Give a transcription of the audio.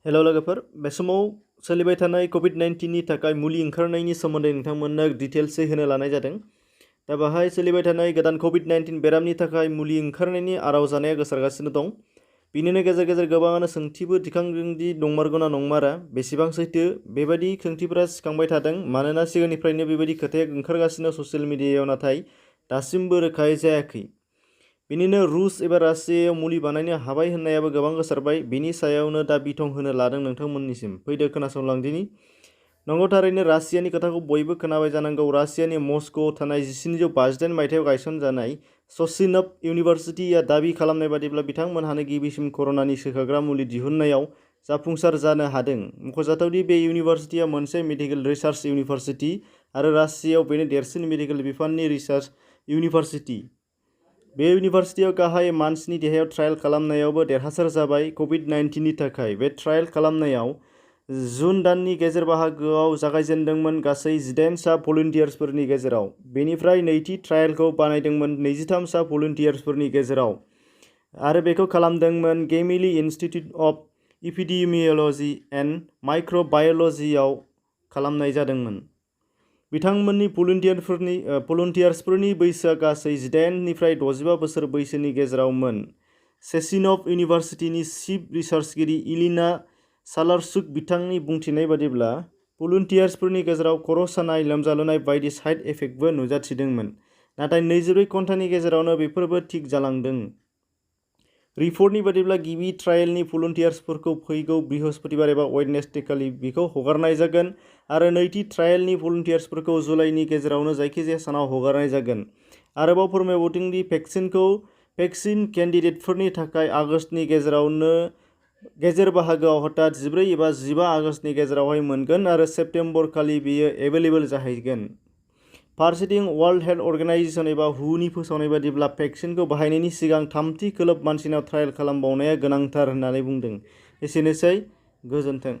हेल' लोगोफोर, बे समाव सोलिबाय थानाय कोविड-19 नि थाखाय मुलि ओंखारनायनि सोमोन्दै नोंथांमोननो डिटेल्सै होनो लानाय जादों। दा बाहाय सोलिबाय थानाय गोदान कोविड-19 बेरामनि थाखाय मुलि ओंखारनायनि आराव जानाया गोसारगासिनो दं। बिनिनो गेजेर गेजेर गोबाङानो सोंथिबो दिखांदों दि नंमारगौना नंमारा, बेसेबां सैथो बेबायदि सोंथिफोरा सिखांबाय थादों। मानोना सिगांनिफ्रायनो बेबायदि खोथाया ओंखारगासिनो ससियेल मिडियायाव, नाथाय दासिमबो रोखायै जायाखै। बिनिनो रुस एबा रासियायाव मुलि बानायनो हाबाय होननायाबो गोबां गोसारबाय। बिनि सायावनो दा बिथं होनो लादों नोंथांमोननिसिम। फैदो खोनासंलांदिनि। नंगौ, थारैनो रासियानि खोथाखौ बयबो खोनाबाय जानांगौ। रासियानि मस्क'आव थानाय 1958 मायथाइयाव गायसनजानाय च'सिनभ इउनिभार्सिटिया दाबि खालामनाय बादिब्ला बिथांमोनहानो गिबिसिन कर'नानि सोखाग्रा मुलि दिहुननायाव जाफुंसार जानो हादों। मख'जाथावदि बे इउनिभार्सिटिया मोनसे मेडिकेल रिसार्च इउनिभार्सिटि आरो रासियायाव बेनो देरसिन मेडिकेल बिफाननि रिसार्च इउनिभार्सिटि। बे इउनिभार्सिटियाव गाहाय मानसिनि देहायाव ट्रायल खालामनायावबो देरहासार जाबाय। कोविड-19 नि थाखाय बे ट्रायल खालामनायाव जुन दाननि गेजेर बाहागोआव जागायजेनदोंमोन गासै 18 सा भलुन्टियार्सफोरनि गेजेराव। बेनिफ्राय नैथि ट्रायलखौ बानायदोंमोन 23 सा भलुन्टियार्सफोरनि गेजेराव आरो बेखौ खालामदोंमोन गेमिली इनस्टिट्युट अफ इपिडेमियल'जि एन्ड माइक्रोबाय'ल'जियाव खालामनाय जादोंमोन। बिथांमोननि भलुन्टियार्सफोरनि बैसोआ गासै 18 निफ्राय 65 बोसोर बैसोनि गेजेरावमोन। च'सिनभ इउनिभार्सिटिनि चिफ रिसार्चगिरि इलिना सालारचुक बिथांनि बुंथिनाय बादिब्ला भलुन्टियार्सफोरनि गेजेराव खर' सानाय, लोमजालुनाय बायदि साइड इफेक्टबो नुजाथिदोंमोन, नाथाय 24 घन्टानि गेजेरावनो बेफोरबो थिक जालांदों। रिपर्टनि बादिब्ला गिबि ट्रायलनि भलुन्टियार्सफोरखौ फैगौ बृहस्पतिबार एबा वेडनेसडे खालि बेखौ हगारनाय जागोन आरो नैथि ट्रायलनि भलुन्टियार्सफोरखौ जुलाइनि गेजेरावनो जायखिजाया सानाव हगारनाय जागोन। आरोबाव फोरमायबावदों दि भेक्सिन केन्डिडेटफोरनि थाखाय आगस्तनि गेजेर बाहागोआव हथात 14 एबा 15 आगस्तनि गेजेरावहाय मोनगोन आरो सेप्तेम्बर खालि बेयो एभेलेबल जाहैगोन। फारसेथिं वर्ल्ड हेल्थ अर्गेनाइजेशन एबा हुनि फोसावनाय बादिब्ला भेक्सिनखौ बाहायनायनि सिगां थामथि खोलोब मानसिनाव ट्रायल खालामबावनाया गोनांथार होननानै बुंदों। एसेनोसै, गोजोन्थों।